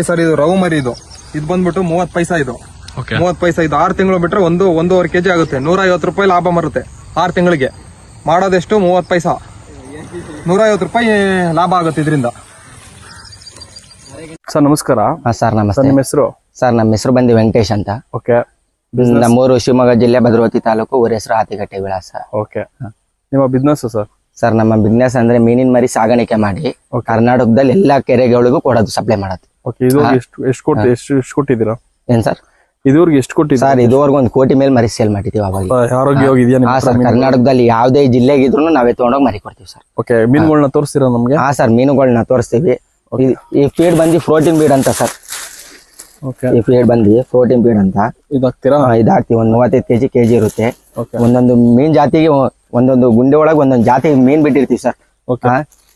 Sir ಇದು ರವು ಮರಿ ಇದು ಬಂದ್ಬಿಟ್ಟು 30 ಪೈಸಾ ಇದು 30 ಪೈಸಾ ಇದು 6 ತಿಂಗಳು ಬಿಟ್ರೆ 1.5 ಕೆಜಿ ಆಗುತ್ತೆ. 150 ರೂಪಾಯಿ ಲಾಭ ಬರುತ್ತೆ 6 ತಿಂಗಳಿಗೆ. ಮಾಡೋದೆಷ್ಟು 30 ಪೈಸಾ, 150 ರೂಪಾಯಿ ಲಾಭ ಆಗುತ್ತೆ ಇದರಿಂದ. ಸರ್ ನಮಸ್ಕಾರ. ಸರ್ ನಮಸ್ತೆ. ನಿಮ್ಮ ಹೆಸರು? ಸರ್ ನಮ್ಮ ಹೆಸರು ಬಂದು ವೆಂಕಟೇಶ್ ಅಂತ. ಓಕೆ. ನಮ್ಮೂರು ಶಿವಮೊಗ್ಗ ಜಿಲ್ಲೆ ಭದ್ರಾವತಿ ತಾಲೂಕು. ಊರ ಹೆಸರು ಆತಿಗಟ್ಟೆ ವಿಳಾಸ. ಓಕೆ. ನಿಮ್ಮ ಬಿಸ್ನೆಸ್ ಸರ್? ಸರ್ ನಮ್ಮ ಬಿಸ್ನೆಸ್ ಅಂದ್ರೆ ಮೀನಿನ ಮರಿ ಸಾಗಾಣಿಕೆ ಮಾಡಿ ಕರ್ನಾಟಕದಲ್ಲಿ ಎಲ್ಲಾ ಕೆರೆಗಳಿಗೂ ಕೊಡೋದು, ಸಪ್ಲೈ ಮಾಡೋದು. ಇದು ಎಷ್ಟು ಕೊಟ್ಟಿದ್ದೀರಾ? ಏನ್ ಸರ್ ಇದುವರೆಗೆ ಎಷ್ಟು ಕೊಟ್ಟಿದ್ದೀರಾ? ಸರ್ ಇದುವರೆಗೂ 1 ಕೋಟಿ ಮೇಲೆ ಮರಿ ಸೇಲ್ ಮಾಡಿದೀವಿ. ಅವಾಗ ಆರೋಗ್ಯವಾಗಿದೆಯಾ? ಸರ್ ಕರ್ನಾಟಕದಲ್ಲಿ ಯಾವ್ದೇ ಜಿಲ್ಲೆಗಿದ್ರು ನಾವೇ ತಗೊಂಡೋಗಿ ಮರಿ ಕೊಡ್ತೀವಿ ಸರ್. ಓಕೆ. ಮೀನುಗಳನ್ನ ತೋರಿಸ್ತೀರಾ ನಮ್ಗೆ? ಸರ್ ಮೀನುಗಳನ್ನ ತೋರಿಸ್ತೀವಿ. ಈ ಫೀಡ್ ಬಂದು ಪ್ರೋಟೀನ್ ಫೀಡ್ ಅಂತ ಸರ್. ಈ ಫೀಡ್ ಬಂದು ಪ್ರೋಟೀನ್ ಫೀಡ್ ಅಂತ ಇದಾಕ್ತಿವಿ. 35 ಕೆಜಿ ಇರುತ್ತೆ. ಒಂದೊಂದು ಮೀನ್ ಜಾತಿಗೆ ಒಂದೊಂದು ಗುಂಡೆ ಒಳಗೆ ಒಂದೊಂದು ಜಾತಿ ಮೀನ್ ಬಿಟ್ಟಿರ್ತೀವಿ ಸರ್.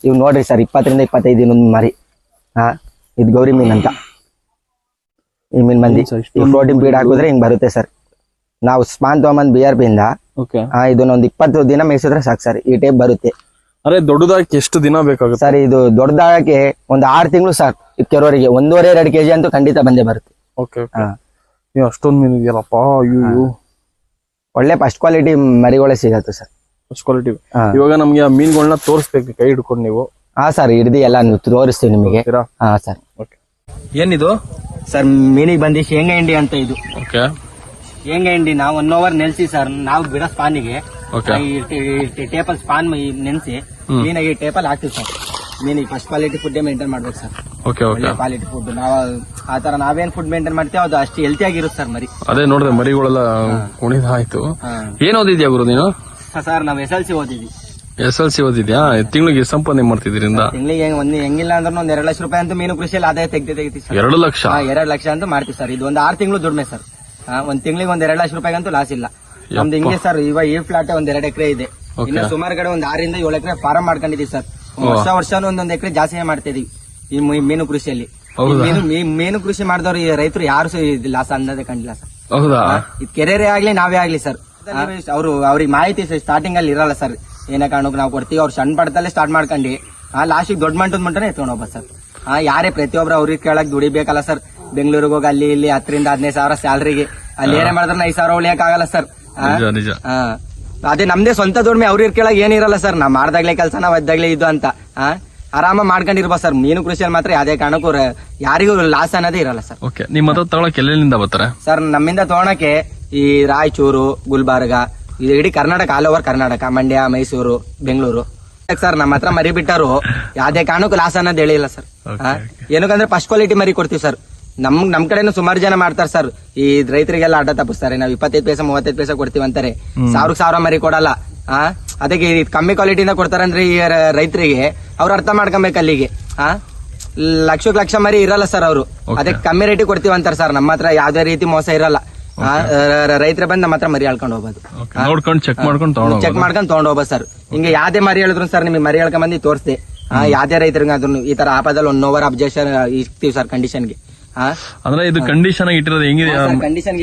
ಇವ್ ನೋಡ್ರಿ ಸರ್ 20 ರಿಂದ 25 ದಿನದ ಮರಿ. ಇದು ಗೌರಿ ಮೀನ್ ಅಂತ. ಈ ಮೀನ್ ಬಂದಿ ಪ್ರೋಟೀನ್ ಫೀಡ್ ಹಾಕಿದ್ರೆ ಹಿಂಗ್ ಬರುತ್ತೆ ಸರ್. ನಾವು ಸ್ಪಾನ್ ತಗೊಂಬಂದ್ BRP ಇಂದ ಇದನ್ನೊಂದು 20 ದಿನ ಮೇಯಿಸಿದ್ರೆ ಸಾಕು ಸರ್. ಈ ಟೈಪ್ ಬರುತ್ತೆ. ಅರೆ ದೊಡ್ಡದಾಗಿ ಎಷ್ಟು ದಿನ ಬೇಕಾಗುತ್ತೆ ಸರ್? ಇದು ದೊಡ್ಡದಾಗಕ್ಕೆ ಒಂದು 6 ತಿಂಗಳು ಸಾಕು. ಕೆಲವರಿಗೆ 1.5-2 ಕೆಜಿ ಅಂತೂ ಖಂಡಿತ ಬಂದೇ ಬರುತ್ತೆ. ಅಷ್ಟೊಂದು ಮೀನು ಇದೆಯಲ್ಲಪ್ಪ. ಒಳ್ಳೆ ಫಸ್ಟ್ ಕ್ವಾಲಿಟಿ ಮರಿಗಳೇ ಸಿಗತ್ತೆ ಸರ್. First quality. ಇವಾಗ ನಮ್ಗೆ ಆ ಮೀನುಗಳನ್ನ ತೋರಿಸ್ಬೇಕು, ಕೈ ಹಿಡ್ಕೊಂಡು ನೀವು. ಸರ್ ಹಿಡ್ದು ಎಲ್ಲ ನೀವು ತೋರಿಸ್ತೀವಿ ನಿಮಗೆ. ಸರ್ ಏನಿದು ಸರ್? ಮೀನಿಗೆ ಬಂದು ಶೇಂಗಾ ಹಿಂಡಿ ಅಂತ ಇದು. ಶೇಂಗಾ ಹಿಂಡಿ ನಾವು 1 ಅವರ್ ನೆನೆಸಿ ಸರ್. ನಾವು ಬಿಡೋ ಸ್ಪಾನಿಗೆ ಟೇಪಲ್ ಸ್ಪಾನ್ ನೆನೆಸಿ ಮೀನಾಗಿ ಟೇಪಲ್ ಹಾಕ್ತಿವಿ ಸರ್. ಮೀನಿಗೆ ಫಸ್ಟ್ ಕ್ವಾಲಿಟಿ ಫುಡ್ ಮೇಂಟೈನ್ ಮಾಡ್ಬೇಕು ಸರ್. ಒಳ್ಳೆ ಕ್ವಾಲಿಟಿ ಫುಡ್. ನಾವು ಆತರ ನಾವೇನ್ ಫುಡ್ ಮೇಂಟೈನ್ ಮಾಡ್ತೀವಿ ಅದು ಅಷ್ಟು ಹೆಲ್ತಿ ಆಗಿರುತ್ತೆ ಸರ್ ಮರಿ. ಅದೇ ನೋಡಿದ್ರೆ ಮರಿಗಳೆಲ್ಲ ಕುಣಿದಾಯ್ತು. ಏನ್ ಓದಿದ್ಯಾ ಗುರು ನೀನು? ಸರ್ ನಾವು SLC ಓದಿದ್ವಿ. SLC ಓದಿದ್ಯಾ? ತಿಂಗಳಿಗೆ ಸಂಪಾದನೆ ಮಾಡ್ತಿದ್ರಿಂದ? ತಿಂಗಳಿಗೆ ಹೆಂಗಿಲ್ಲ ಅಂದ್ರೆ 2 ಲಕ್ಷ ರೂಪಾಯಿ ಅಂತ ಮೀನು ಕೃಷಿಯಲ್ಲಿ ಆದಾಯ ತೆಗಿತೀವಿ ಸರ್. 2 ಲಕ್ಷ? 2 ಲಕ್ಷ ಅಂತ ಮಾಡ್ತೀವಿ ಸರ್. ಇದು ಒಂದು 6 ತಿಂಗಳು ದುಡ್ಮೆ ಸರ್. ಒಂದ್ ತಿಂಗಳಿಗೆ 2 ಲಕ್ಷ ರೂಪಾಯಿಗಂತೂ ಲಾಸ್ ಇಲ್ಲ ನಮ್ದು. ಹಿಂಗೆ ಸರ್ ಇವಾಗ ಈ ಫ್ಲಾಟ್ 1-2 ಎಕರೆ ಇದೆ. ಇನ್ನು ಸುಮಾರು ಕಡೆ 6 ರಿಂದ 7 ಎಕರೆ ಫಾರ್ಮ್ ಮಾಡ್ಕೊಂಡಿದೀವಿ ಸರ್. ವರ್ಷನೂ 1 ಎಕರೆ ಜಾಸ್ತಿ ಮಾಡ್ತಿದೀವಿ ಈ ಮೀನು ಕೃಷಿಯಲ್ಲಿ. ಮೀನು ಕೃಷಿ ಮಾಡಿದವ್ರು ಈ ರೈತರು ಯಾರು ಲಾಸ್ ಅಂದದೇ ಕಂಡಿಲ್ಲ ಸರ್. ಇದು ಕೆರೆರೇ ಆಗ್ಲಿ ನಾವೇ ಆಗ್ಲಿ ಸರ್. ಅವ್ರಿಗೆ ಮಾಹಿತಿ ಸ್ಟಾರ್ಟಿಂಗ್ ಅಲ್ಲಿ ಇರಲ್ಲ ಸರ್. ಏನೇ ಕಾರಣಕ್ಕೂ ನಾವು ಕೊಡ್ತೀವಿ. ಅವ್ರು ಸಣ್ಣ ಪಡದಲ್ಲೇ ಸ್ಟಾರ್ಟ್ ಮಾಡ್ಕೊಂಡು ಲಾಸ್ಟಿಗೆ ದೊಡ್ಡ ಮಟ್ಟದ ಎತ್ಕೊಂಡು ಹೋಗ್ಬೋದು ಸರ್. ಯಾರೇ ಪ್ರತಿಯೊಬ್ರು ಅವ್ರಿಗೆ ಕೇಳಕ್ ದುಡಿಬೇಕಲ್ಲ ಸರ್. ಬೆಂಗಳೂರಿಗೆ ಹೋಗಿ ಅಲ್ಲಿ ಇಲ್ಲಿ 10 ರಿಂದ 15 ಸಾವಿರ ಸ್ಯಾಲ್ರಿಗೆ ಅಲ್ಲಿ ಏನೇ ಮಾಡಿದ್ರೆ 5 ಸಾವಿರ ಉಳಿಯಕ್ ಆಗಲ್ಲ ಸರ್. ಅದೇ ನಮ್ದೇ ಸ್ವಂತ ದುಡಿಮೆ ಅವ್ರಿಗೆ ಕೇಳಕ್ ಏನಿರಲ್ಲ ಸರ್. ನಾವ್ ಮಾಡ್ದಾಗ್ಲೇ ಕೆಲಸ ನಾವ್ ಅದ್ದಾಗ್ಲೇ ಇದು ಅಂತ ಆರಾಮ ಮಾಡ್ಕೊಂಡಿರ್ಬೋದು ಸರ್. ಮೀನು ಕೃಷಿಯಲ್ಲಿ ಮಾತ್ರ ಯಾವ್ದೇ ಕಾರಣಕ್ಕೂ ಯಾರಿಗೂ ಲಾಸ್ ಅನ್ನೋದೇ ಇರಲ್ಲ ಸರ್. ನಿಮ್ಮ ಹತ್ರ ತಗೊಳಕ್ ಎಲ್ಲೆಲ್ಲಿಂದ ಬರ್ತಾರೆ ಸರ್? ನಮ್ಮಿಂದ ತಗೊಳಕ್ಕೆ ಈ ರಾಯಚೂರು, ಗುಲ್ಬರ್ಗ, ಇದು ಇಡೀ Karnataka, all over Karnataka, Mandya, Mysuru, Bengaluru sir. ನಮ್ಮ ಹತ್ರ ಮರಿ ಬಿಟ್ಟರು ಯಾವ್ದೇ ಕಾರಣಕ್ಕೂ ಲಾಸ್ ಅನ್ನೋದು ಹೇಳಿಲ್ಲ ಸರ್. ಏನಕ್ಕಂದ್ರೆ ಫಸ್ಟ್ ಕ್ವಾಲಿಟಿ ಮರಿ ಕೊಡ್ತೀವಿ ಸರ್. ನಮ್ ಕಡೆನೂ ಸುಮಾರು ಜನ ಮಾಡ್ತಾರೆ ಸರ್. ಈ ರೈತರಿಗೆಲ್ಲ ಅಡ್ಡ ತಪ್ಪಿಸ್ತಾರೆ. ನಾವು 25 ಪೈಸಾ 35 ಪೈಸಾ ಕೊಡ್ತೀವಿ ಅಂತಾರೆ. 1000 ಮರಿ ಕೊಡಲ್ಲ. ಅದಕ್ಕೆ ಕಮ್ಮಿ ಕ್ವಾಲಿಟಿಯಿಂದ ಕೊಡ್ತಾರೆ ಅಂದ್ರೆ ಈ ರೈತರಿಗೆ ಅವ್ರು ಅರ್ಥ ಮಾಡ್ಕೊಬೇಕು. ಅಲ್ಲಿಗೆ ಲಕ್ಷ ಮರಿ ಇರಲ್ಲ ಸರ್ ಅವರು. ಅದಕ್ಕೆ ಕಮ್ಮಿ ರೇಟಿಗೆ ಕೊಡ್ತೀವಿ ಅಂತಾರೆ ಸರ್. ನಮ್ಮ ಹತ್ರ ಯಾವ್ದೇ ರೀತಿ ಮೋಸ ಇರಲ್ಲ. ರೈತರ ಬಂದ್ ನಮ್ಮ ಹತ್ರ ಮರಿ ಹೇಳ್ಕೊಂಡು ಹೋಗ್ಬೋದು. ಚೆಕ್ ಮಾಡ್ಕೊಂಡು ತಗೊಂಡ್ ಹೋಗ್ಬೋದು ಸರ್. ಹಿಂಗೆ ಯಾವ್ದೇ ಮರಿ ಹೇಳಿದ್ರು ಸರ್ ನಿಮಗೆ ಮರಿ ಹೇಳ್ಕೊಂಡ್ ಬಂದು ತೋರಿಸ್ದೆ. ಯಾವ್ದೇ ರೈತರಿಗೆ ಅದನ್ನು ಈ ತರ ಆಪದಲ್ಲಿ 1 ಅವರ್ ಅಬ್ಜೆಕ್ಷನ್ ಇರ್ತೀವಿ ಸರ್ ಕಂಡೀಷನ್ಗೆ. ಅಂದ್ರೆ ಇದು ಕಂಡೀಷನ್ ಆಗಿ ಇಟ್ಟಿರೋದು ಹೆಂಗಿದೆ? ಕಂಡೀಷನ್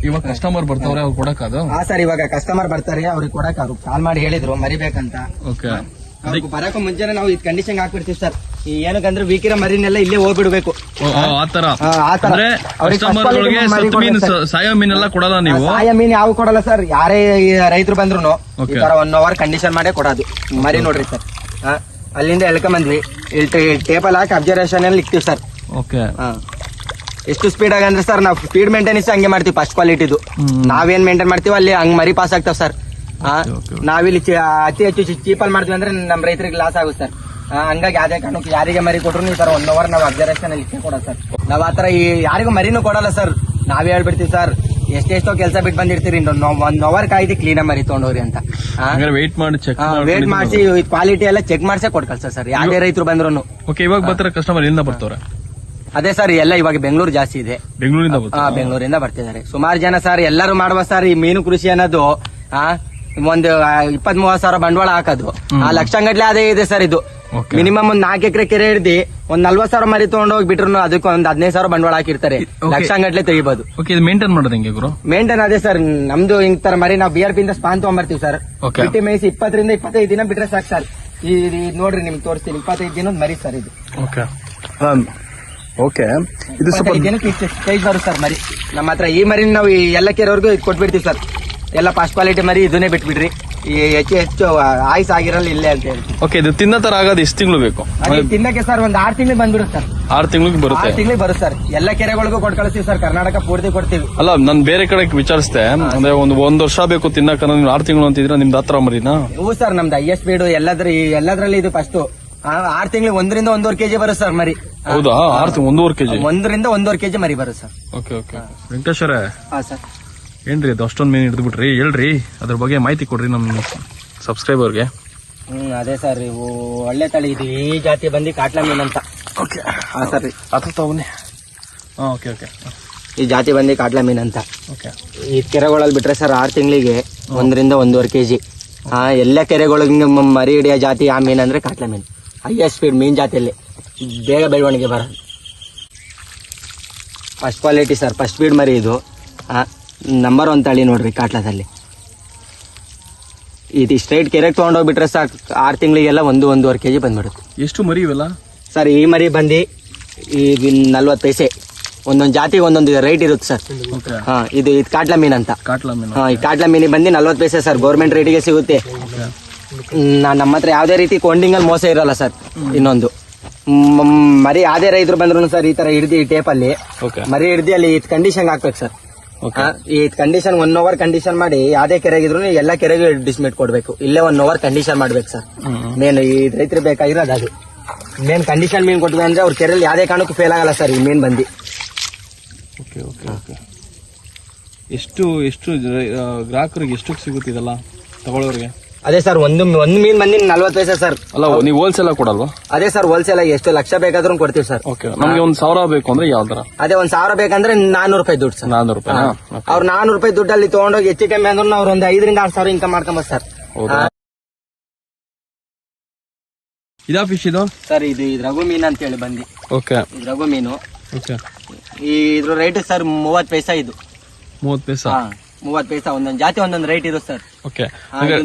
ಇವಾಗ ಕಸ್ಟಮರ್ ಬರ್ತಾವ್ರೆ ಅವ್ರು ಕೊಡಕ್ ಅದು? ಸರ್ ಇವಾಗ ಕಸ್ಟಮರ್ ಬರ್ತಾರೆ ಅವ್ರಿಗೆ ಕೊಡಕ್ ಅವ್ರು ಕಾಲ್ ಮಾಡಿ ಹೇಳಿದ್ರು ಮರಿಬೇಕಂತ. ಬರಕ್ಕೂ ಮುಂಚೆನೆ ನಾವು ಇದು ಕಂಡೀಷನ್ ಹಾಕ್ಬಿಡ್ತೀವಿ ಸರ್. ಏನಕ್ಕಂದ್ರೆ ವೀಕಿರ ಮರಿನೆಲ್ಲ ಇಲ್ಲೇ ಹೋಗ್ಬಿಡ್ಬೇಕು. ಸಾಯೋ ಮೀನೆಲ್ಲ ಕೊಡಲ್ಲ ನೀವು? ಸಾಯೋ ಮೀನ್ ಯಾವ ಕೊಡಲ್ಲ ಸರ್. ಯಾರೇ ರೈತರು ಬಂದ್ರು ಈ ತರ 1 ಅವರ್ ಕಂಡೀಷನ್ ಮಾಡೇ ಕೊಡೋದು ಮರಿ. ನೋಡ್ರಿ ಸರ್ ಅಲ್ಲಿಂದ ಎಳ್ಕೊಂಡ್ ಬಂದ್ವಿ. ಟೇಬಲ್ ಹಾಕಿ ಅಬ್ಸರ್ವೇಷನ್ ಅಲ್ಲಿ ಇಕ್ತಿವಿ ಸರ್. ಎಷ್ಟು ಸ್ಪೀಡ್ ಆಗಂದ್ರೆ ಸರ್ ನಾವು ಸ್ಪೀಡ್ ಮೇಂಟೆನೆನ್ಸ್ ಹಂಗೆ ಮಾಡ್ತೀವಿ. ಫಸ್ಟ್ ಕ್ವಾಲಿಟಿದು ನಾವೇನ್ ಮೇಂಟೈನ್ ಮಾಡ್ತೀವಿ ಅಲ್ಲಿ ಹಂಗ್ ಮರಿ ಪಾಸ್ ಆಗ್ತಾವ ಸರ್. ನಾವಿಲ್ಲಿ ಅತಿ ಹೆಚ್ಚು ಚೀಪಲ್ ಮಾಡ್ತೀವಿ ಅಂದ್ರೆ ನಮ್ ರೈತರಿಗೆ ಲಾಸ್ ಆಗುತ್ತೆ ಸರ್. ಹಂಗಾಗಿ ಯಾವ್ದೇ ಕಾರಣಕ್ಕೆ ಯಾರಿಗೆ ಮರಿ ಕೊಟ್ರು ಈ ತರ 1 ಅವರ್ ನಾವು ಅಬ್ಸರ್ವೇಷನ್ ಅಲ್ಲಿ ಕೊಡೋದು ಸರ್. ನಾವ್ ಆತರ ಯಾರಿಗೂ ಮರಿನೂ ಕೊಡಲ್ಲ ಸರ್. ನಾವೇ ಹೇಳ್ಬಿಡ್ತೀವಿ ಸರ್ ಎಷ್ಟೆಷ್ಟೋ ಕೆಲಸ ಬಿಟ್ಟು ಬಂದಿರ್ತೀರಿ 1 ಅವರ್ ಕಾಯ್ದು ಕ್ಲೀನ್ ಮರಿ ತಗೊಂಡೋಗ್ರಿ ಅಂತ. ವೇಟ್ ಮಾಡಿಸಿ ಕ್ವಾಲಿಟಿ ಎಲ್ಲ ಚೆಕ್ ಮಾಡ್ಸೇ ಕೊಟ್ ಕಳ್ಸ ಸರ್ ಯಾವ್ದೇ ರೈತರು ಬಂದ್ರು. ಇವಾಗ ಬರ್ತಾರೆ ಕಸ್ಟಮರ್ ಎಲ್ಲಿಂದ ಬರ್ತಾರ? ಅದೇ ಸರ್ ಎಲ್ಲ ಇವಾಗ ಬೆಂಗಳೂರು ಜಾಸ್ತಿ ಇದೆ. ಬೆಂಗಳೂರಿಂದ ಬರ್ತಿದ್ದಾರೆ ಸುಮಾರು ಜನ ಸರ್. ಎಲ್ಲರೂ ಮಾಡುವ ಸರ್ ಈ ಮೀನು ಕೃಷಿ ಅನ್ನೋದು ಒಂದು 20-30 ಸಾವಿರ ಬಂಡವಾಳ ಹಾಕೋದು ಆ ಲಕ್ಷಗಟ್ಲೆ ಅದೇ ಇದೆ ಸರ್. ಇದು ಮಿನಿಮಮ್ ಒಂದ್ 4 ಎಕರೆ ಕೆರೆ ಹಿಡ್ದು ಒಂದ್ 40 ಸಾವಿರ ಮರಿ ತಗೊಂಡ್ ಹೋಗ್ಬಿಟ್ರು ಅದಕ್ಕೆ ಒಂದ್ 15 ಸಾವಿರ ಬಂಡವಾಳ ಹಾಕಿರ್ತಾರೆ. ಲಕ್ಷಗಟ್ಲೆ ತೆಗಿಬಹುದು. ಮೇಂಟೈನ್ ಮಾಡೋದು ಹೆಂಗೆ ಗುರು? ಮೇಂಟೈನ್ ಅದೇ ಸರ್, ನಮ್ದು ಹಿಂಗ್ ತರ ಮರಿ ನಾವು BRP ಇಂದ ಸ್ಪಾನ್ ತಗೊಂಡ್ಬರ್ತೀವಿ ಸರ್. ಬಿಟ್ಟಿ ಮೇಯಿಸಿ 20 ರಿಂದ 25 ದಿನ ಬಿಟ್ರೆ ಸಾಕು ಸರ್. ಈ ನೋಡ್ರಿ ನಿಮ್ಗೆ ತೋರಿಸ್ತೀನಿ, 25 ದಿನದ ಮರಿ ಸರ್ ಇದು. ಓಕೆ, ಇದು 25 ದಿನಕ್ಕೆ ಸೈಜ್ ಬರುತ್ತೆ ಸರ್ ಮರಿ. ನಮ್ಮ ಹತ್ರ ಈ ಮರಿ ನಾವು ಎಲ್ಲ ಕೆರೆವರೆಗೂ ಕೊಟ್ಬಿಡ್ತೀವಿ ಸರ್. ಎಲ್ಲ ಫಸ್ಟ್ ಕ್ವಾಲಿಟಿ ಮರಿ ಇದನ್ನೇ ಬಿಟ್ಬಿಡ್ರಿ, ಹೆಚ್ಚು ಆಯ್ಸ್ ಆಗಿರಲ್ಲ ಇಲ್ಲೇ ಅಂತ ಹೇಳಿ. ಓಕೆ, ಇದು ತಿನ್ನೋ ತರ ಆಗೋದು ಎಷ್ಟು ತಿಂಗಳು ಬೇಕು? ತಿನ್ನಕ್ಕೆ ಸರ್ ಒಂದ್ 6 ತಿಂಗಳಿಗೆ ಬಂದ್ಬಿಡುತ್ತೆ ಸರ್. 6 ತಿಂಗಳಿಗೆ ಬರುತ್ತೆ. 6 ತಿಂಗಳಿಗೆ ಬರುತ್ತೆ ಸರ್. ಎಲ್ಲ ಕೆರೆಗಳಿಗೂ ಕೊಟ್ಟು ಕಳಿಸ್ತೀವಿ ಸರ್, ಕರ್ನಾಟಕ ಪೂರ್ತಿ ಕೊಡ್ತೀವಿ. ಅಲ್ಲ, ನಾನು ಬೇರೆ ಕಡೆ ವಿಚಾರಿಸಿದೆ, ಅಂದ್ರೆ ಒಂದ್ ವರ್ಷ ಬೇಕು ತಿನ್ನಕ, ನೀವು 6 ತಿಂಗಳು ಅಂತಿದ್ರೆ ನಿಮ್ದು ಹತ್ರ ಮರಿನಾ? ಹ್ಞೂ ಸರ್, ನಮ್ದು ಹೈಯೆಸ್ಟ್ ಸ್ಪೀಡ್ ಎಲ್ಲದ್ರಲ್ಲಿ ಇದು ಫಸ್ಟ್ 6 ತಿಂಗಳಿಗೆ 1 ರಿಂದ 1.5 kg ಬರುತ್ತೆ ಸರ್ ಮರಿ. ಹೌದಾ? 1.5 kg? 1 ರಿಂದ 1.5 kg ಮರಿ ಬರುತ್ತೆ ಸರ್. Okay okay. ವೆಂಕಟೇಶ್ವರ, ಹಾ ಸರ್. ಏನ್ರಿ ಅದು ಅಷ್ಟೊಂದು ಮೀನು ಹಿಡಿದು ಬಿಟ್ರಿ? ಹೇಳ್ರಿ, ಅದ್ರ ಬಗ್ಗೆ ಮಾಹಿತಿ ಕೊಡ್ರಿ ನಮ್ಮ ಸಬ್ಸ್ಕ್ರೈಬರ್ಗೆ. ಅದೇ ಸರ್, ಇವು ಒಳ್ಳೆ ತಳಿ ಇದು. ಈ ಜಾತಿ ಬಂದು ಕಾಟ್ಲಾ ಮೀನ್ ಅಂತ. ಓಕೆ. ಹಾ ಸರ್, ತಗೊನ್ನಿ. Okay okay. ಈ ಜಾತಿ ಬಂದು ಕಾಟ್ಲಾ ಮೀನ್ ಅಂತ. ಓಕೆ. ಈ ಕೆರೆಗಳಲ್ಲಿ ಬಿಟ್ರೆ ಸರ್ 6 ತಿಂಗಳಿಗೆ 1 ರಿಂದ 1.5 kg. ಎಲ್ಲ ಕೆರೆಗಳಿಗೆ ಮರಿ ಹಿಡಿಯೋ ಜಾತಿ ಆ ಮೀನ್ ಅಂದ್ರೆ ಕಾಟ್ಲಾ ಮೀನ್. ಹೈಯೆಸ್ಟ್ ಸ್ಪೀಡ್ ಮೀನ್ ಜಾತಿಯಲ್ಲಿ ಬೇಗ ಬೆಳವಣಿಗೆ ಬರೋದು. First quality sir, first speed ಮರಿ ಇದು. ನಂಬರ್ 1 ತಳಿ ನೋಡ್ರಿ ಕಾಟ್ಲಾದಲ್ಲಿ. ಇದು ಸ್ಟ್ರೈಟ್ ಕೆರೆಗೆ ತೊಗೊಂಡೋಗ್ಬಿಟ್ರೆ ಸಾಕು 6 ತಿಂಗಳಿಗೆಲ್ಲ 1-1.5 kg ಬಂದ್ಬಿಡುತ್ತೆ. ಎಷ್ಟು ಮರಿ ಇವೆಲ್ಲ ಸರ್? ಈ ಮರಿ ಬಂದು ಈಗ 40 ಪೈಸೆ. ಒಂದೊಂದು ಜಾತಿಗೆ ಒಂದೊಂದು ರೇಟ್ ಇರುತ್ತೆ ಸರ್. ಇದು ಕಾಟ್ಲಾ ಮೀನ್ ಅಂತ. ಈ ಕಾಟ್ಲಾ ಮೀನಿ ಬಂದು 40 ಪೈಸೆ ಸರ್, ಗೌರ್ಮೆಂಟ್ ರೇಟಿಗೆ ಸಿಗುತ್ತೆ. ನಮ್ಮ ಹತ್ರ ಯಾವ್ದೇ ರೀತಿ ಕೊಂಡಿಂಗಲ್ಲಿ ಮೋಸ ಇರಲ್ಲ ಸರ್. ಇನ್ನೊಂದು ಮರಿ ಯಾವ್ದೇ ರೈತರು ಬಂದ್ರು ಸರ್ ಈ ತರ ಹಿಡ್ದು ಈ ಟೇಪಲ್ಲಿ ಮರಿ ಹಿಡ್ದು ಅಲ್ಲಿ ಕಂಡೀಷನ್ ಹಾಕ್ಬೇಕು ಸರ್. ಈ ಕಂಡೀಷನ್ 1 hour ಕಂಡೀಷನ್ ಮಾಡಿ ಯಾವ್ದೇ ಕೆರೆಗಿದ್ರು ಎಲ್ಲ ಕೆರೆಗೆ ಡಿಸ್ಮಿಟ್ ಕೊಡ್ಬೇಕು. ಇಲ್ಲೇ 1 hour ಕಂಡೀಷನ್ ಮಾಡ್ಬೇಕು ಸರ್. ಮೇನ್ ಈ ರೈತರು ಬೇಕಾಗಿರೋದು ಅದು. ಮೇನ್ ಕಂಡೀಷನ್ ಮೀನ್ ಕೊಟ್ಟಿದೆ ಅಂದ್ರೆ ಅವ್ರ ಕೆರೆಯಲ್ಲಿ ಯಾವ್ದೇ ಕಾರಣಕ್ಕೂ ಫೇಲ್ ಆಗಲ್ಲ ಸರ್ ಈ ಮೀನ್ ಬಂದು. ಎಷ್ಟು ಗ್ರಾಹಕರಿಗೆ ಎಷ್ಟು ಸಿಗುತ್ತಿದಲ್ಲ ತಗೊಳ್ಳೋರಿಗೆ? ಅದೇ ಸರ್, ಒಂದು ಮೀನ್ ಬಂದು 40 ಪೈಸೆ ಸರ್. ಅಲ್ಲ, ನೀವು ಹೋಲ್ಸೇಲ್ ಕೊಡಲ್ವಾ? ಅದೇ ಸರ್, ಹೋಲ್ಸೇಲ್ ಎಷ್ಟು ಲಕ್ಷ ಬೇಕಾದ್ರೂ ಕೊಡ್ತೀವಿ ಸರ್. ನಮ್ಗೆ 1,000 ಬೇಕು ಅಂದ್ರೆ ಯಾವ ತರ? ಅದೇ 1,000 ಬೇಕಂದ್ರೆ 400 ರೂಪಾಯಿ ದುಡ್ಡು ಸರ್. 400 ರೂಪಾಯಿ? ಅವ್ರು 400 ರೂಪಾಯಿ ದುಡ್ಡಲ್ಲಿ ತಗೊಂಡೋಗಿ ಹೆಚ್ಚು ಕಮ್ಮಿ ಅಂದ್ರೂ ಅವ್ರು ಒಂದು 5 ರಿಂದ 6 ಸಾವಿರ ಇನ್ಕಮ್ ಮಾಡ್ಕೊಂಬ ಸರ್. ಇದಾ ಫಿಶ್ ಇದು ಸರ್? ಇದು ರಘು ಮೀನ್ ಅಂತ ಹೇಳಿ ಬಂದಿ. ಓಕೆ. ಇದು ರಘು ಮೀನು. ಓಕೆ. ಇದ್ರ ರೇಟ್ ಸರ್ 30 ಪೈಸಾ. ಇದು 30 ಪೈಸಾ? 30 ಪೈಸಾ. ಒಂದೊಂದು ಜಾತಿ ಒಂದೊಂದು ರೇಟ್ ಇರುತ್ತೆ ಸರ್. ಓಕೆ.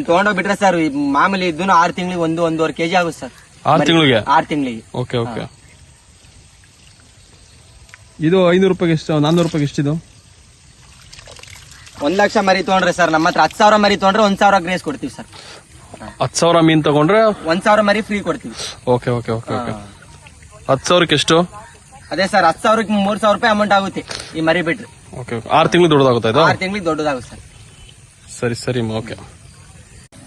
ತಗೊಂಡೋಗ್ಬಿಟ್ರೆ ಸರ್ ಮಾಮೂಲಿ ಇದನ್ನು 6 ತಿಂಗಳಿಗೆ 1-1.5 kg ಆಗುತ್ತೆ ಸರ್. 6 ತಿಂಗಳಿಗೆ? 6 ತಿಂಗಳಿಗೆ. Okay okay. ಇದು 500 ರೂಪಾಯಿಗೆ ಎಷ್ಟು? 400 ರೂಪಾಯಿಗೆ ಎಷ್ಟಿದು? 1 ಲಕ್ಷ ಮರಿ ತಗೊಂಡ್ರೆ ಸರ್ ನಮ್ಮ ಹತ್ರ 10,000 ಮರಿ ತಗೊಂಡ್ರೆ 1,000 ಗ್ರೇಸ್ ಕೊಡ್ತೀವಿ ಸರ್. 10,000 ಮೀನ್ ತಗೊಂಡ್ರೆ 1,000 ಮರಿ ಫ್ರೀ ಕೊಡ್ತೀವಿ. Okay okay okay okay. 10,000ಕ್ಕೆ ಎಷ್ಟು? ಅದೇ ಸರ್, 10,000ಕ್ಕೆ 3,000 ರೂಪಾಯಿ ಅಮೌಂಟ್ ಆಗುತ್ತೆ ಈ ಮರಿ ಬಿಟ್ರೆ. ಓಕೆ. 6 ತಿಂಗಳು ದೊಡ್ಡದಾಗುತ್ತೆ ಇದು? 6 ತಿಂಗಳಿಗೆ ದೊಡ್ಡದಾಗುತ್ತೆ ಸರ್. ಸರಿ ಸರಿ. ಓಕೆ.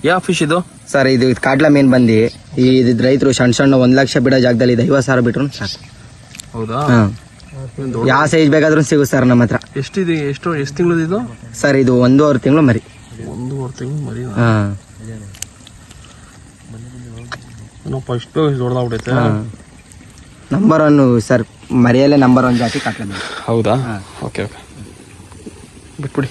ಯಾವ ಫಿಶ್ ಇದು ಸರ್? ಇದು ಕಾಟ್ಲಾ ಮೀನ್ ಬಂದು ಇದು ರೈತರು ಸಣ್ಣ 1 ಲಕ್ಷ ಬಿಡೋ ಜಾಗದಲ್ಲಿ 50,000 ಬಿಟ್ರು ಸಾಕು. ಹೌದಾ? ಯಾವ ಸೈಜ್ ಬೇಕಾದ್ರೂ ಸಿಗುತ್ತೆ ಸರ್ ನಮ್ಮ ಹತ್ರ. ಎಷ್ಟಿದೆ? ಎಷ್ಟು ತಿಂಗಳು ಇದು ಸರ್? ಇದು 1.5 ತಿಂಗಳು ಮರಿ. 1.5 ತಿಂಗಳು ಮರಿ? ಫಸ್ಟ್ ದೊಡ್ಡದಾಗ್ಬಿಟ್ಟೈತೆ. ನಂಬರ್ 1 ಸರ್, ಮರಿಯಲ್ಲೇ ನಂಬರ್ 1 ಜಾತಿ ಕಾಟ್ಲಾ ಮೀನು. ಹೌದಾ? Okay okay. ಬಿಟ್ಬಿಡಿ.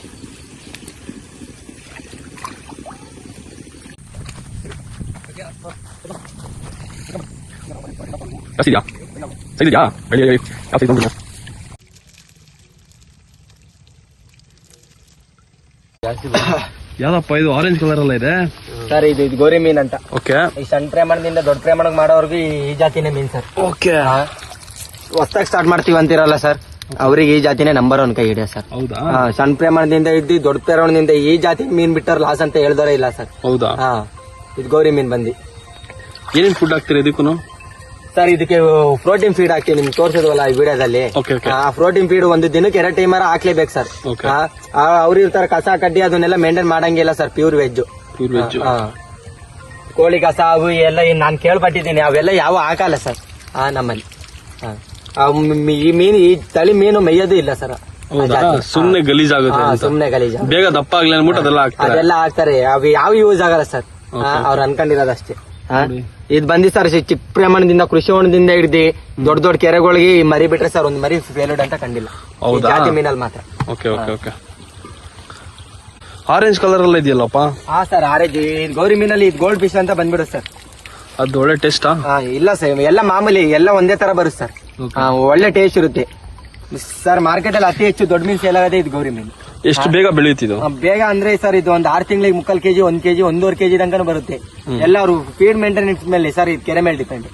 ಯಾವ್ದಪ್ಪ ಇದು? ಆರೆಂಜ್ ಕಲರ್ ಎಲ್ಲ ಇದೆ ಸರ್. ಇದು ಗೋರಿ ಮೀನ್ ಅಂತ. ಓಕೆ. ಈ ಸಣ್ಣ ಪ್ರಮಾಣದಿಂದ ದೊಡ್ಡ ಪ್ರಮಾಣಕ್ಕೆ ಮಾಡೋರ್ಗು ಈ ಜಾತಿನೇ ಮೀನ್ ಸರ್. ಓಕೆ. ಹೊಸದಾಗಿ ಸ್ಟಾರ್ಟ್ ಮಾಡ್ತೀವಿ ಅಂತಿರಲ್ಲ ಸರ್, ಅವ್ರಿಗೆ ಈ ಜಾತಿನೇ ನಂಬರ್ 1 ಕೈ ಹಿಡಿಯ ಸರ್. ಹೌದಾ? ಸಣ್ಣ ಪ್ರಮಾಣದಿಂದ ಇದ್ದು ದೊಡ್ಡ ಪ್ರಮಾಣದಿಂದ ಈ ಜಾತಿ ಮೀನ್ ಬಿಟ್ಟರೆ ಲಾಸ್ ಅಂತ ಹೇಳ್ದೋರೇ ಇಲ್ಲ ಸರ್. ಹೌದಾ? ಇದು ಗೌರಿ ಮೀನ್ ಬಂದು. ಏನೇನ್ ಫುಡ್ ಹಾಕ್ತೀರಿ ಇದಕ್ಕೂ? ಸರ್, ಇದಕ್ಕೆ ಪ್ರೋಟೀನ್ ಫೀಡ್ ಹಾಕ್ತೀವಿ. ನಿಮ್ಗೆ ತೋರಿಸಿದ್ವಲ್ಲ ಈ ವಿಡಿಯೋದಲ್ಲಿ. ಆ ಪ್ರೋಟೀನ್ ಫೀಡ್ ಒಂದು ದಿನಕ್ಕೆ 2 ಟೈಮರ ಹಾಕ್ಲೇಬೇಕು ಸರ್. ಅವ್ರು ಇರ್ತಾರೆ ಕಸ ಕಡ್ಡಿ ಅದನ್ನೆಲ್ಲ ಮೇಂಟೈನ್ ಮಾಡಂಗಿಲ್ಲ ಸರ್. Pure veg. ಕೋಳಿ ಕಸ ಅವು ಎಲ್ಲ ನಾನು ಕೇಳ್ಪಟ್ಟಿದ್ದೀನಿ, ಅವೆಲ್ಲ ಯಾವ ಹಾಕಲ್ಲ ಸರ್ ನಮ್ಮಲ್ಲಿ. ಈ ಮೀನು, ಈ ತಳಿ ಮೀನು ಮೇಯೋದು ಇಲ್ಲ ಸರ್. ಸುಮ್ನೆ ಗಲೀಜ್ ಆಗುತ್ತೆ. ಸುಮ್ನೆ ಗಲೀಜ್, ಬೇಗ ದಪ್ಪ ಆಗ್ಲಿ ಅನ್ಬಿಟ್ಟು ಅದೆಲ್ಲ ಹಾಕ್ತಾರೆ. ಅವು ಯಾವ ಯೂಸ್ ಆಗಲ್ಲ ಸರ್. ಅವ್ರು ಅನ್ಕೊಂಡಿರೋದಷ್ಟೇ. ಇದು ಬಂದಿ ಸರ್ ಚಿಕ್ಕ ಪ್ರಮಾಣದಿಂದ ಕೃಷಿ ಹೊಂಡದಿಂದ ಹಿಡ್ದು ದೊಡ್ಡ ದೊಡ್ಡ ಕೆರೆಗಳಿಗೆ ಈ ಮರಿ ಬಿಟ್ರೆ ಸರ್ ಒಂದು ಮರಿ ಫೇಲ್ಡ್ ಅಂತ ಕಂಡಿಲ್ಲ. ಜಾತಿ ಮೀನಲ್ಲಿ ಮಾತ್ರ. Okay okay okay. Orange colour ಎಲ್ಲ ಇದೆಯಲ್ಲಪ್ಪ, ಹಾ ಸರ್ ಆರೆಂಜ್ ಗೌರಿ ಮೀನಲ್ಲಿ ಇದು ಗೋಲ್ಡ್ ಫಿಶ್ ಅಂತ ಬಂದ್ಬಿಡುತ್ತೆ ಸರ್. ಅದು ಒಳ್ಳೆ ಟೇಸ್ಟಾ? ಇಲ್ಲ ಸರ್, ಎಲ್ಲ ಮಾಮೂಲಿ ಎಲ್ಲ ಒಂದೇ ತರ ಬರುತ್ತೆ ಸರ್. ಒಳ್ಳೆ ಟೇಸ್ಟ್ ಇರುತ್ತೆ ಸರ್. ಮಾರ್ಕೆಟ್ ಅಲ್ಲಿ ಅತಿ ಹೆಚ್ಚು ದೊಡ್ಡ ಮೀನು ಸೇಲ್ ಆಗೋದೇ ಇದು ಗೌರಿ ಮೀನು. ಎಷ್ಟು ಬೇಗ ಬೆಳೆಯುತ್ತಿದ್ದು? ಬೇಗ ಅಂದ್ರೆ ಸರ್ ಇದು ಒಂದು 6 ತಿಂಗಳಿಗೆ 3/4 kg 1 kg 1.5 kg ತನಕ ಬರುತ್ತೆ. ಎಲ್ಲ ಅವರು ಫೀಡ್ ಮೇಂಟೆನೆನ್ಸ್ ಮೇಲೆ ಸರ್, ಇದು ಕೆರೆ ಮೇಲೆ ಡಿಪೆಂಡ್.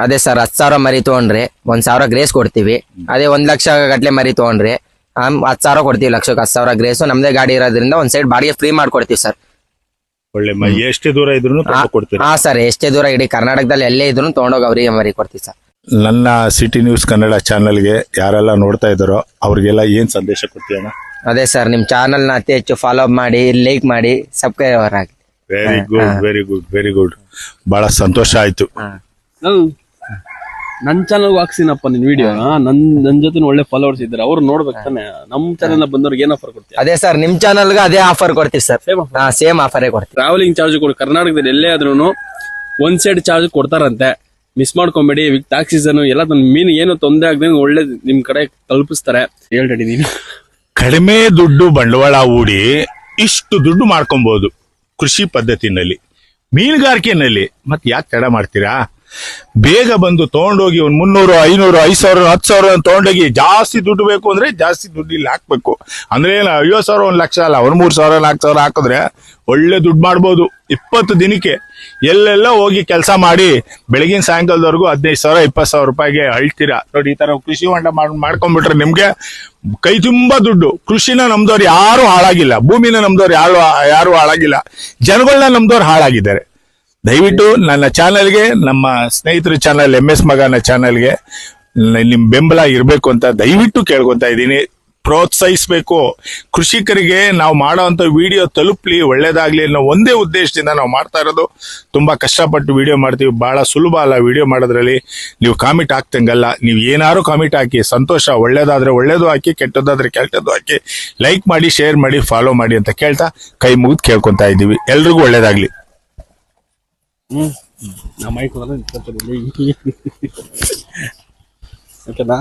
ಅದೇ ಸರ್ 10,000 ಮರಿ ತಗೊಂಡ್ರೆ 1,000 ಗ್ರೇಸ್ ಕೊಡ್ತೀವಿ. ಅದೇ 1 ಲಕ್ಷ ಗಟ್ಲೆ ಮರಿ ತಗೊಂಡ್ರೆ 10,000 ಕೊಡ್ತೀವಿ. ಲಕ್ಷಕ್ಕೆ 10,000 ಗ್ರೇಸ್. ನಮ್ದೇ ಗಾಡಿ ಇರೋದ್ರಿಂದ ಒಂದ್ ಸೈಡ್ ಬಾಡಿಗೆ ಫ್ರೀ ಮಾಡ್ಕೊಡ್ತೀವಿ ಸರ್. ಒಳ್ಳೆ ಎಷ್ಟೇ ದೂರ ಇದ್ರು ಕೊಡ್ತೀರಾ? ಹಾ ಸರ್, ಎಷ್ಟೇ ದೂರ ಇಡೀ ಕರ್ನಾಟಕದಲ್ಲಿ ಎಲ್ಲೇ ಇದ್ರು ತಗೊಂಡೋಗಿ ಅವರಿಗೆ ಮರಿ ಕೊಡ್ತೀವಿ ಸರ್. ನನ್ನ ಸಿಟಿ ನ್ಯೂಸ್ ಕನ್ನಡ ಚಾನೆಲ್ಗೆ ಯಾರೆಲ್ಲ ನೋಡ್ತಾ ಇದ್ದಾರೋ ಅವ್ರಿಗೆಲ್ಲ ಏನ್ ಸಂದೇಶ ಕೊಡ್ತೀಯಣ್ಣ? ಅದೇ ಸರ್, ನಿಮ್ ಚಾನಲ್ ನ ಅತಿ ಹೆಚ್ಚು ಫಾಲೋ ಮಾಡಿ, ಲೈಕ್ ಮಾಡಿ, ಸಬ್ಸ್ಕ್ರೈಬರ್ ಆಗಿ. Very good, very good, very good. ಬಹಳ ಸಂತೋಷ ಆಯ್ತು. ನನ್ ಚಾನಲ್ ಹಾಕ್ಸಿನಪ್ಪ ನಿನ್ ವಿಡಿಯೋ. ನನ್ ಜೊತೆ ಒಳ್ಳೆ ಫಾಲೋವರ್ಸ್ ಇದ್ದಾರೆ, ಅವ್ರು ನೋಡ್ಬೇಕು ತಾನೆ. ನಮ್ ಚಾನಲ್ ಬಂದವ್ರಿಗೆ ಏನ್ ಆಫರ್ ಕೊಡ್ತೀವಿ? ಅದೇ ಸರ್, ನಿಮ್ ಚಾನಲ್ಗೆ ಅದೇ ಆಫರ್ ಕೊಡ್ತೀವಿ ಸರ್. ಸೇಮ್ ಆಫರೇ ಕೊಡ್ತೀವಿ. ಟ್ರಾವೆಲಿಂಗ್ ಚಾರ್ಜ್ ಕೊಡಿ. ಕರ್ನಾಟಕದಲ್ಲಿ ಎಲ್ಲೇ ಆದ್ರೂ ಒಂದ್ ಸೈಡ್ ಚಾರ್ಜ್ ಕೊಡ್ತಾರಂತೆ. ಮಿಸ್ ಮಾಡ್ಕೊಂಬೇಡಿ. ಟ್ಯಾಕ್ಸ್ ಸೀಸನ್ ಎಲ್ಲ ಮೀನು ಏನು ತೊಂದರೆ ಆಗದಂಗೆ ಒಳ್ಳೆ ನಿಮ್ ಕಡೆ ತಲುಪಿಸ್ತಾರೆ. ಹೇಳ್ರಿ ನೀನು. ಕಡಿಮೆ ದುಡ್ಡು ಬಂಡವಾಳ ಹೂಡಿ ಇಷ್ಟು ದುಡ್ಡು ಮಾಡ್ಕೊಬಹುದು ಕೃಷಿ ಪದ್ಧತಿನಲ್ಲಿ, ಮೀನುಗಾರಿಕೆನಲ್ಲಿ. ಮತ್ತೆ ಯಾಕೆ ತಡ ಮಾಡ್ತೀರಾ? ಬೇಗ ಬಂದು ತಗೊಂಡೋಗಿ ಒಂದ್ 300, 500, 5,000, 10,000 ತಗೊಂಡೋಗಿ. ಜಾಸ್ತಿ ದುಡ್ಡು ಬೇಕು ಅಂದ್ರೆ ಜಾಸ್ತಿ ದುಡ್ಡು ಇಲ್ಲಿ ಹಾಕ್ಬೇಕು. ಅಂದ್ರೆ 50,000 1 ಲಕ್ಷ ಅಲ್ಲ, 3,000 4,000 ಹಾಕಿದ್ರೆ ಒಳ್ಳೆ ದುಡ್ಡು ಮಾಡ್ಬೋದು. 20 ದಿನಕ್ಕೆ ಎಲ್ಲೆಲ್ಲ ಹೋಗಿ ಕೆಲಸ ಮಾಡಿ ಬೆಳಗಿನ ಸಾಯಂಕಾಲದವರೆಗೂ 15,000 20,000 ರೂಪಾಯಿಗೆ ಅಳ್ತೀರಾ ನೋಡಿ. ಈ ತರ ಕೃಷಿ ಹೊಂಡ ಮಾಡ್ಕೊಂಡ್ಬಿಟ್ರೆ ನಿಮ್ಗೆ ಕೈ ತುಂಬಾ ದುಡ್ಡು. ಕೃಷಿನ ನಮ್ದವ್ರು ಯಾರು ಹಾಳಾಗಿಲ್ಲ, ಭೂಮಿನ ನಮ್ದವ್ರು ಯಾರು ಹಾಳಾಗಿಲ್ಲ, ಜನಗಳನ್ನ ನಮ್ದವ್ರು ಹಾಳಾಗಿದ್ದಾರೆ. ದಯವಿಟ್ಟು ನನ್ನ ಚಾನೆಲ್ಗೆ, ನಮ್ಮ ಸ್ನೇಹಿತರ ಚಾನೆಲ್ MS ಮಗನ ಚಾನೆಲ್ಗೆ ನಿಮ್ ಬೆಂಬಲ ಇರಬೇಕು ಅಂತ ದಯವಿಟ್ಟು ಕೇಳ್ಕೊಂತ ಇದ್ದೀನಿ. ಪ್ರೋತ್ಸಾಹಿಸಬೇಕು. ಕೃಷಿಕರಿಗೆ ನಾವು ಮಾಡೋಂಥ ವಿಡಿಯೋ ತಲುಪಲಿ, ಒಳ್ಳೇದಾಗ್ಲಿ ಅನ್ನೋ ಒಂದೇ ಉದ್ದೇಶದಿಂದ ನಾವು ಮಾಡ್ತಾ ಇರೋದು. ತುಂಬಾ ಕಷ್ಟಪಟ್ಟು ವಿಡಿಯೋ ಮಾಡ್ತೀವಿ. ಬಹಳ ಸುಲಭ ಅಲ್ಲ ವಿಡಿಯೋ ಮಾಡೋದ್ರಲ್ಲಿ. ನೀವು ಕಾಮೆಂಟ್ ಹಾಕ್ತಂಗಲ್ಲ, ನೀವು ಏನಾರು ಕಾಮೆಂಟ್ ಹಾಕಿ, ಸಂತೋಷ. ಒಳ್ಳೇದಾದ್ರೆ ಒಳ್ಳೇದು ಹಾಕಿ, ಕೆಟ್ಟದಾದ್ರೆ ಕೆಟ್ಟದ್ದು ಹಾಕಿ, ಲೈಕ್ ಮಾಡಿ, ಶೇರ್ ಮಾಡಿ, ಫಾಲೋ ಮಾಡಿ ಅಂತ ಕೇಳ್ತಾ ಕೈ ಮುಗಿದು ಕೇಳ್ಕೊಂತ ಇದ್ದೀವಿ. ಎಲ್ರಿಗೂ ಒಳ್ಳೇದಾಗ್ಲಿ. ಓಕೆನಾ?